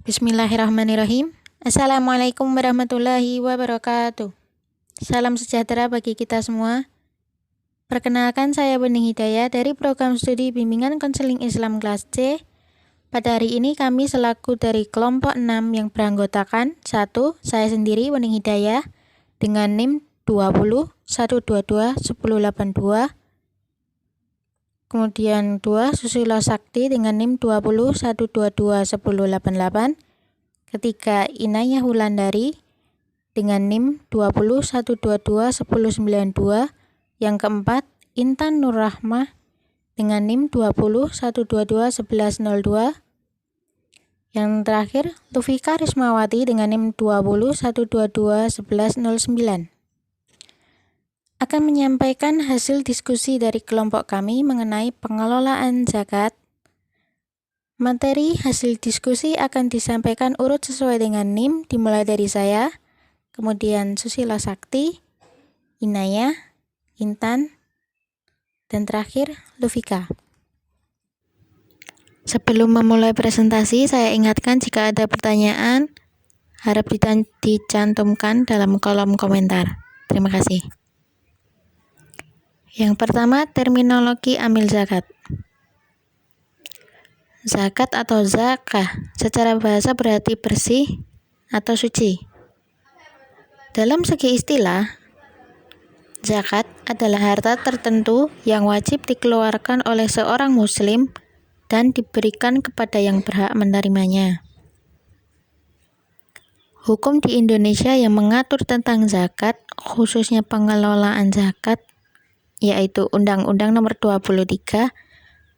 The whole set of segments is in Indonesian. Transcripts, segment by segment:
Bismillahirrahmanirrahim. Assalamualaikum warahmatullahi wabarakatuh. Salam sejahtera bagi kita semua. Perkenalkan, saya Bening Hidayah dari program studi bimbingan konseling Islam kelas C. Pada hari ini kami selaku dari kelompok 6 yang beranggotakan 1. Saya sendiri Bening Hidayah dengan NIM 20 122 1082. Kemudian 2. Susilo Sakti dengan NIM 20 122 1088. Ketiga, Inayah Wulandari dengan NIM 20 122 1092. Yang keempat, Intan Nurrahmah dengan NIM 20 122 1102. Yang terakhir, Lufika Rismawati dengan NIM 20 122 1109. Akan menyampaikan hasil diskusi dari kelompok kami mengenai pengelolaan zakat. Materi hasil diskusi akan disampaikan urut sesuai dengan NIM, dimulai dari saya, kemudian Susilo Sakti, Inayah, Intan, dan terakhir Lufika. Sebelum memulai presentasi, saya ingatkan jika ada pertanyaan, harap dicantumkan dalam kolom komentar. Terima kasih. Yang pertama, terminologi amil zakat. Zakat atau zakah secara bahasa berarti bersih atau suci. Dalam segi istilah, zakat adalah harta tertentu yang wajib dikeluarkan oleh seorang muslim dan diberikan kepada yang berhak menerimanya. Hukum di Indonesia yang mengatur tentang zakat, khususnya pengelolaan zakat, yaitu Undang-Undang Nomor 23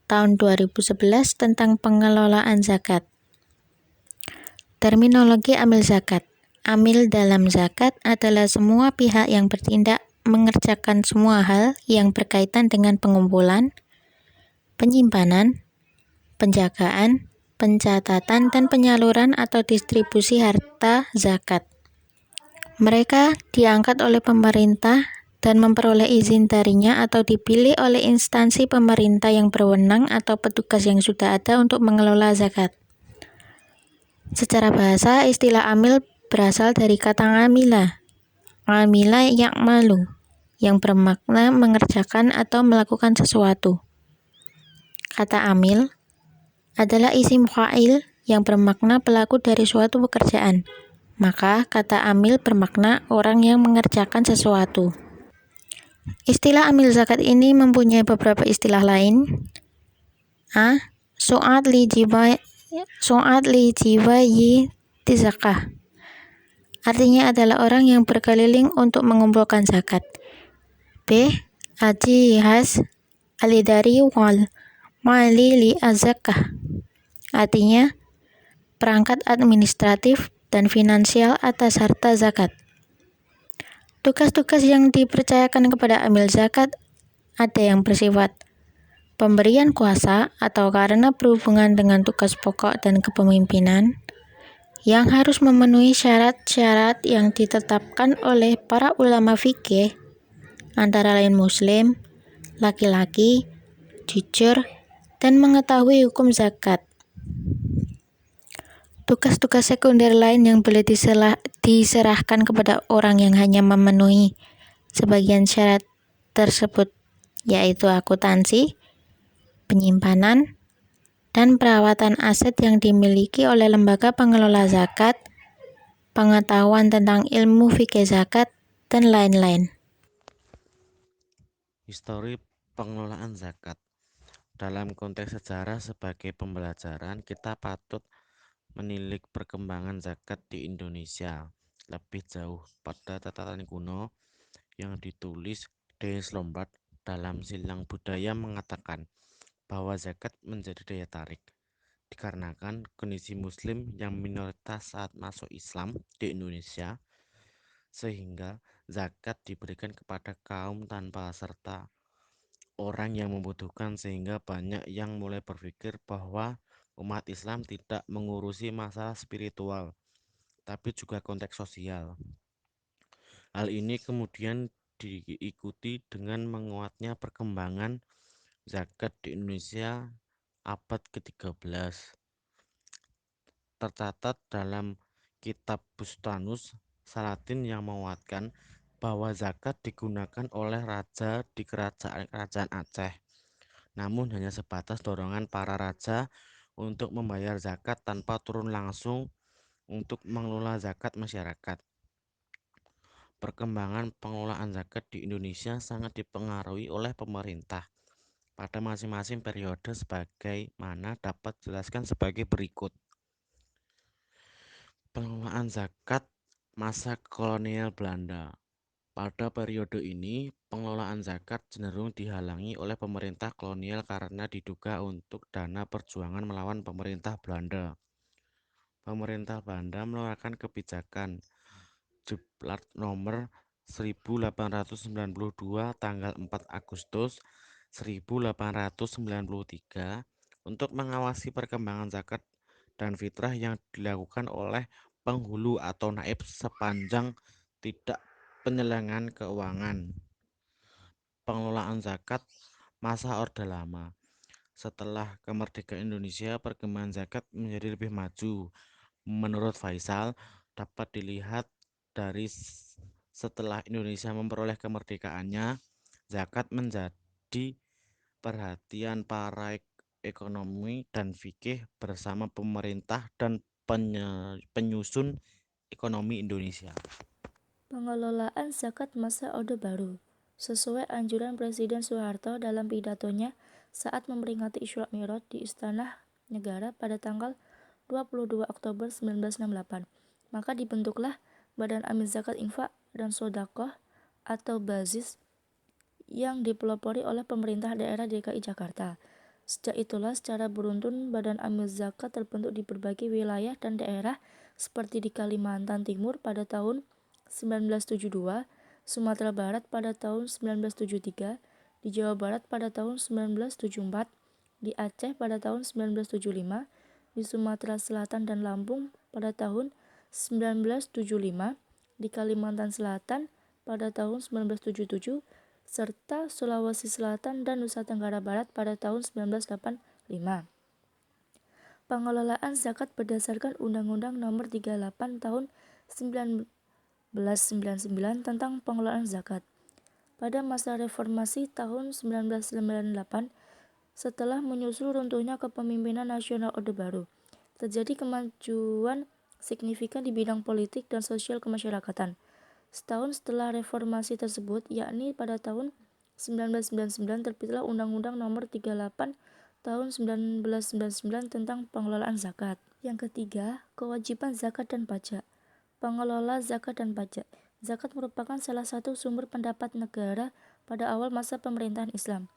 Tahun 2011 tentang pengelolaan zakat. Terminologi amil zakat. Amil dalam zakat adalah semua pihak yang bertindak mengerjakan semua hal yang berkaitan dengan pengumpulan, penyimpanan, penjagaan, pencatatan, dan penyaluran atau distribusi harta zakat. Mereka diangkat oleh pemerintah dan memperoleh izin darinya atau dipilih oleh instansi pemerintah yang berwenang atau petugas yang sudah ada untuk mengelola zakat. Secara bahasa, istilah amil berasal dari kata amila. Amila ya'malu, yang bermakna mengerjakan atau melakukan sesuatu. Kata amil adalah isim fa'il yang bermakna pelaku dari suatu pekerjaan. Maka kata amil bermakna orang yang mengerjakan sesuatu. Istilah amil zakat ini mempunyai beberapa istilah lain. A. Su'ad li jiwayi tizakah. Artinya adalah orang yang berkeliling untuk mengumpulkan zakat. B. Ajihaz alidari wal mali li azakah. Artinya perangkat administratif dan finansial atas harta zakat. Tugas-tugas yang dipercayakan kepada amil zakat ada yang bersifat pemberian kuasa atau karena berhubungan dengan tugas pokok dan kepemimpinan yang harus memenuhi syarat-syarat yang ditetapkan oleh para ulama fikih, antara lain muslim, laki-laki, jujur, dan mengetahui hukum zakat. Tugas-tugas sekunder lain yang boleh diserahkan kepada orang yang hanya memenuhi sebagian syarat tersebut, yaitu akuntansi, penyimpanan, dan perawatan aset yang dimiliki oleh lembaga pengelola zakat, pengetahuan tentang ilmu fikih zakat, dan lain-lain. Histori pengelolaan zakat. Dalam konteks sejarah sebagai pembelajaran, kita patut menilik perkembangan zakat di Indonesia lebih jauh pada catatan kuno yang ditulis Denis Lombard dalam Silang Budaya mengatakan bahwa zakat menjadi daya tarik dikarenakan kondisi muslim yang minoritas saat masuk Islam di Indonesia, sehingga zakat diberikan kepada kaum tanpa serta orang yang membutuhkan, sehingga banyak yang mulai berpikir bahwa umat Islam tidak mengurusi masalah spiritual tapi juga konteks sosial. Hal ini kemudian diikuti dengan menguatnya perkembangan zakat di Indonesia abad ke-13. tercatat dalam kitab Bustanus Salatin yang menguatkan bahwa zakat digunakan oleh raja di kerajaan Aceh, namun hanya sebatas dorongan para raja untuk membayar zakat tanpa turun langsung untuk mengelola zakat masyarakat. Perkembangan pengelolaan zakat di Indonesia sangat dipengaruhi oleh pemerintah pada masing-masing periode sebagaimana dapat dijelaskan sebagai berikut. Pengelolaan zakat masa kolonial Belanda. Pada periode ini, pengelolaan zakat cenderung dihalangi oleh pemerintah kolonial karena diduga untuk dana perjuangan melawan pemerintah Belanda. Pemerintah Belanda mengeluarkan kebijakan Jeplat nomor 1892 tanggal 4 Agustus 1893 untuk mengawasi perkembangan zakat dan fitrah yang dilakukan oleh penghulu atau naib sepanjang tidak penyelewengan keuangan. Pengelolaan zakat masa Orde Lama. Setelah kemerdekaan Indonesia, perkembangan zakat menjadi lebih maju. Menurut Faisal, dapat dilihat dari setelah Indonesia memperoleh kemerdekaannya, zakat menjadi perhatian para ekonomi dan fikih bersama pemerintah dan penyusun ekonomi Indonesia. Pengelolaan zakat masa Orde Baru sesuai anjuran Presiden Soeharto dalam pidatonya saat memperingati Isra Mi'raj di Istana Negara pada tanggal 22 Oktober 1968. Maka dibentuklah Badan Amil Zakat Infak dan Sodakoh atau BAZIS yang dipelopori oleh pemerintah daerah DKI Jakarta. Sejak itulah secara beruntun Badan Amil Zakat terbentuk di berbagai wilayah dan daerah seperti di Kalimantan Timur pada tahun 1972, Sumatera Barat pada tahun 1973, di Jawa Barat pada tahun 1974, di Aceh pada tahun 1975, di Sumatera Selatan dan Lampung pada tahun 1975, di Kalimantan Selatan pada tahun 1977, serta Sulawesi Selatan dan Nusa Tenggara Barat pada tahun 1985. Pengelolaan zakat berdasarkan Undang-Undang Nomor 38 Tahun 1999 tentang pengelolaan zakat. Pada masa reformasi tahun 1998, setelah menyusul runtuhnya kepemimpinan nasional Orde Baru, terjadi kemajuan signifikan di bidang politik dan sosial kemasyarakatan. Setahun setelah reformasi tersebut, yakni pada tahun 1999 terbitlah Undang-Undang Nomor 38 Tahun 1999 tentang pengelolaan zakat. Yang ketiga, kewajiban zakat dan pajak. Pengelola zakat dan pajak. Zakat merupakan salah satu sumber pendapat negara pada awal masa pemerintahan Islam.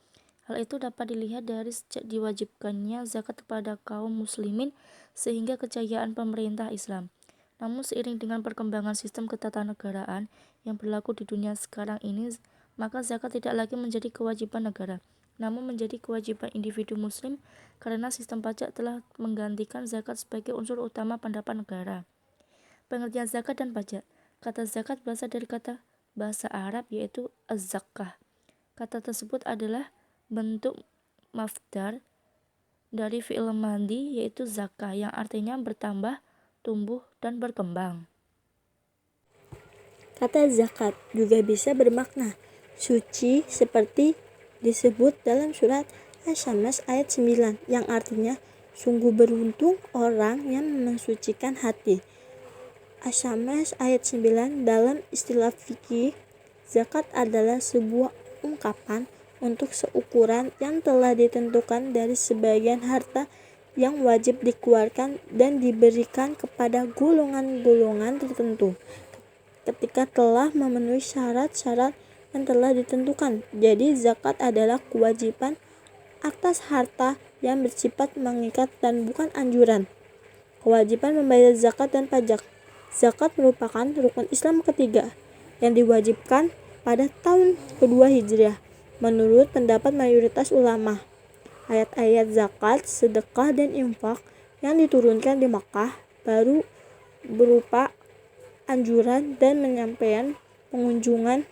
Hal itu dapat dilihat dari sejak diwajibkannya zakat kepada kaum muslimin sehingga kejayaan pemerintah Islam. Namun seiring dengan perkembangan sistem ketatanegaraan yang berlaku di dunia sekarang ini, maka zakat tidak lagi menjadi kewajiban negara, namun menjadi kewajiban individu muslim karena sistem pajak telah menggantikan zakat sebagai unsur utama pendapat negara. Pengertian zakat dan pajak. Kata zakat berasal dari kata bahasa Arab yaitu az-zakah. Kata tersebut adalah bentuk mafdar dari fi'il madhi yaitu zakah yang artinya bertambah, tumbuh, dan berkembang. Kata zakat juga bisa bermakna suci seperti disebut dalam surat Asy-Syams ayat 9 yang artinya sungguh beruntung orang yang mensucikan hati. Asy-Syams ayat 9 dalam istilah fikih, zakat adalah sebuah ungkapan untuk seukuran yang telah ditentukan dari sebagian harta yang wajib dikeluarkan dan diberikan kepada golongan-golongan tertentu ketika telah memenuhi syarat-syarat yang telah ditentukan. Jadi zakat adalah kewajiban atas harta yang bersifat mengikat dan bukan anjuran. Kewajiban membayar zakat dan pajak. Zakat merupakan rukun Islam ketiga yang diwajibkan pada tahun kedua Hijriah menurut pendapat mayoritas ulama. Ayat-ayat zakat, sedekah, dan infak yang diturunkan di Makkah baru berupa anjuran dan penyampaian pengunjungan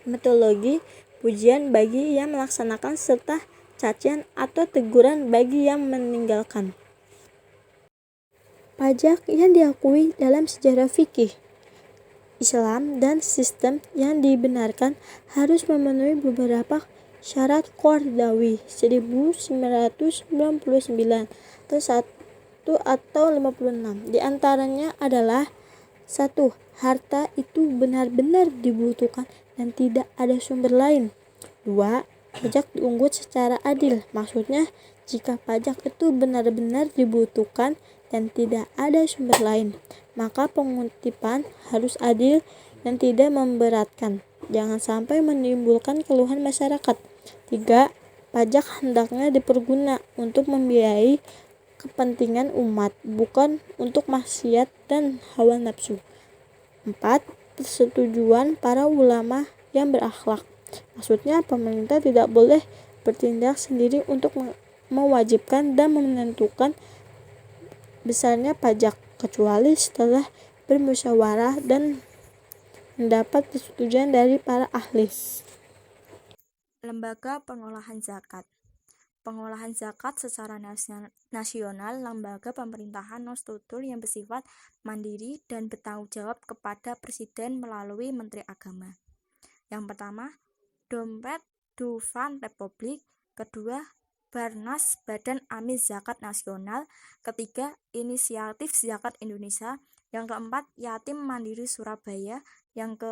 metodologi pujian bagi yang melaksanakan serta cacian atau teguran bagi yang meninggalkan. pajak yang diakui dalam sejarah fikih Islam dan sistem yang dibenarkan harus memenuhi beberapa syarat Qardawi 1999 atau 56. Di antaranya adalah 1. Harta itu benar-benar dibutuhkan dan tidak ada sumber lain. 2. Pajak dipungut secara adil. Maksudnya, jika pajak itu benar-benar dibutuhkan dan tidak ada sumber lain, maka pengutipan harus adil dan tidak memberatkan. Jangan sampai menimbulkan keluhan masyarakat. 3. Pajak hendaknya diperguna untuk membiayai kepentingan umat, bukan untuk maksiat dan hawa nafsu. 4. Persetujuan para ulama yang berakhlak. Maksudnya, pemerintah tidak boleh bertindak sendiri untuk mewajibkan dan menentukan besarnya pajak, kecuali setelah bermusyawarah dan mendapat persetujuan dari para ahli. Lembaga Pengolahan Zakat. Pengolahan zakat secara nasional lembaga pemerintahan non-struktur yang bersifat mandiri dan bertanggung jawab kepada Presiden melalui Menteri Agama. Yang pertama, Dompet Dufan Republik. Kedua, Barnas Badan Amil Zakat Nasional. Ketiga, Inisiatif Zakat Indonesia. Yang keempat, Yatim Mandiri Surabaya. Yang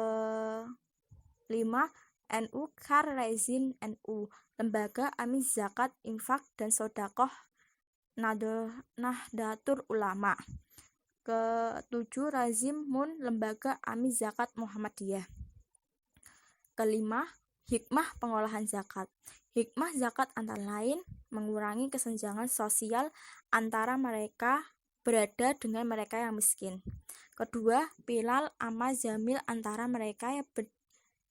kelima, NU Kar Rezin NU, Lembaga Amil Zakat Infak dan Sodakoh Nahdlatul Ulama. Ketujuh, Razim Mun, Lembaga Amil Zakat Muhammadiyah. Kelima, Hikmah Pengolahan Zakat. Hikmah zakat antara lain mengurangi kesenjangan sosial antara mereka berada dengan mereka yang miskin. Kedua, Pilal Amal Jamil antara mereka yang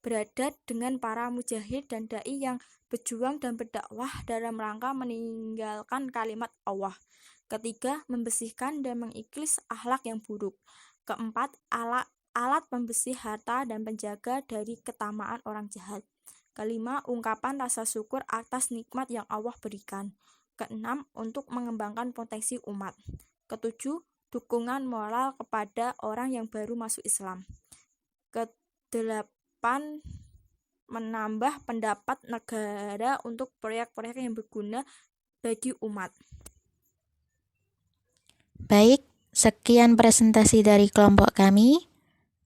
berada dengan para mujahid dan dai yang berjuang dan berdakwah dalam rangka meninggalkan kalimat Allah. Ketiga, membersihkan dan mengiklis akhlak yang buruk. Keempat, alat pembersih harta dan penjaga dari ketamaan orang jahat. Kelima, ungkapan rasa syukur atas nikmat yang Allah berikan. Keenam, untuk mengembangkan potensi umat. Ketujuh, dukungan moral kepada orang yang baru masuk Islam. Kedelapan, menambah pendapat negara untuk proyek-proyek yang berguna bagi umat. Baik, sekian presentasi dari kelompok kami.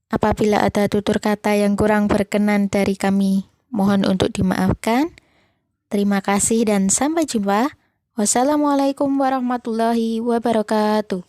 Apabila ada tutur kata yang kurang berkenan dari kami, mohon untuk dimaafkan. Terima kasih dan sampai jumpa. Wassalamualaikum warahmatullahi wabarakatuh.